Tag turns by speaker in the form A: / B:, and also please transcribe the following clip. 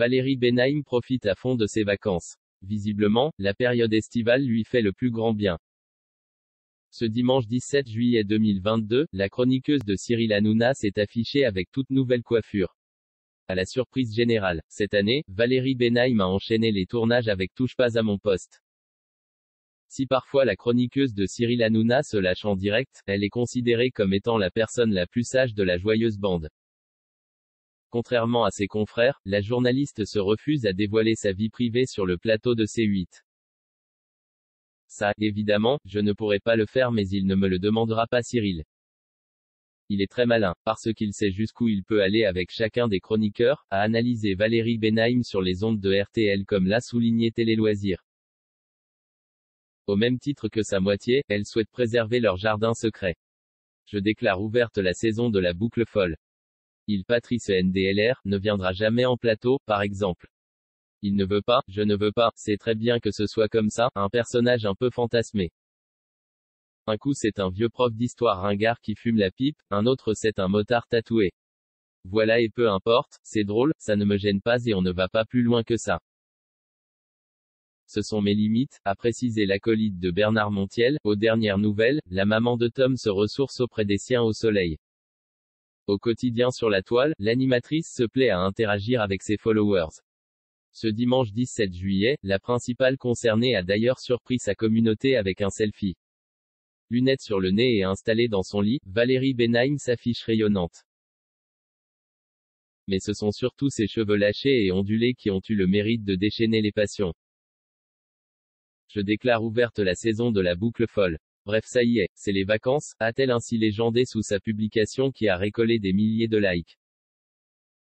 A: Valérie Benaïm profite à fond de ses vacances. Visiblement, la période estivale lui fait le plus grand bien. Ce dimanche 17 juillet 2022, la chroniqueuse de Cyril Hanouna s'est affichée avec toute nouvelle coiffure. À la surprise générale, cette année, Valérie Benaïm a enchaîné les tournages avec Touche pas à mon poste. Si parfois la chroniqueuse de Cyril Hanouna se lâche en direct, elle est considérée comme étant la personne la plus sage de la joyeuse bande. Contrairement à ses confrères, la journaliste se refuse à dévoiler sa vie privée sur le plateau de C8. Ça, évidemment, je ne pourrai pas le faire, mais il ne me le demandera pas Cyril. Il est très malin, parce qu'il sait jusqu'où il peut aller avec chacun des chroniqueurs, a analysé Valérie Benaïm sur les ondes de RTL, comme l'a souligné Télé Loisirs. Au même titre que sa moitié, elle souhaite préserver leur jardin secret. Je déclare ouverte la saison de la boucle folle. Patrice NDLR ne viendra jamais en plateau, par exemple. Il ne veut pas, je ne veux pas, c'est très bien que ce soit comme ça, un personnage un peu fantasmé. Un coup c'est un vieux prof d'histoire ringard qui fume la pipe, un autre c'est un motard tatoué. Voilà, et peu importe, c'est drôle, ça ne me gêne pas et on ne va pas plus loin que ça. Ce sont mes limites, a précisé l'acolyte de Bernard Montiel. Aux dernières nouvelles, la maman de Tom se ressource auprès des siens au soleil. Au quotidien sur la toile, l'animatrice se plaît à interagir avec ses followers. Ce dimanche 17 juillet, la principale concernée a d'ailleurs surpris sa communauté avec un selfie. Lunettes sur le nez et installée dans son lit, Valérie Benaïm s'affiche rayonnante. Mais ce sont surtout ses cheveux lâchés et ondulés qui ont eu le mérite de déchaîner les passions. Je déclare ouverte la saison de la boucle folle. Bref, ça y est, c'est les vacances, a-t-elle ainsi légendé sous sa publication qui a récolté des milliers de likes.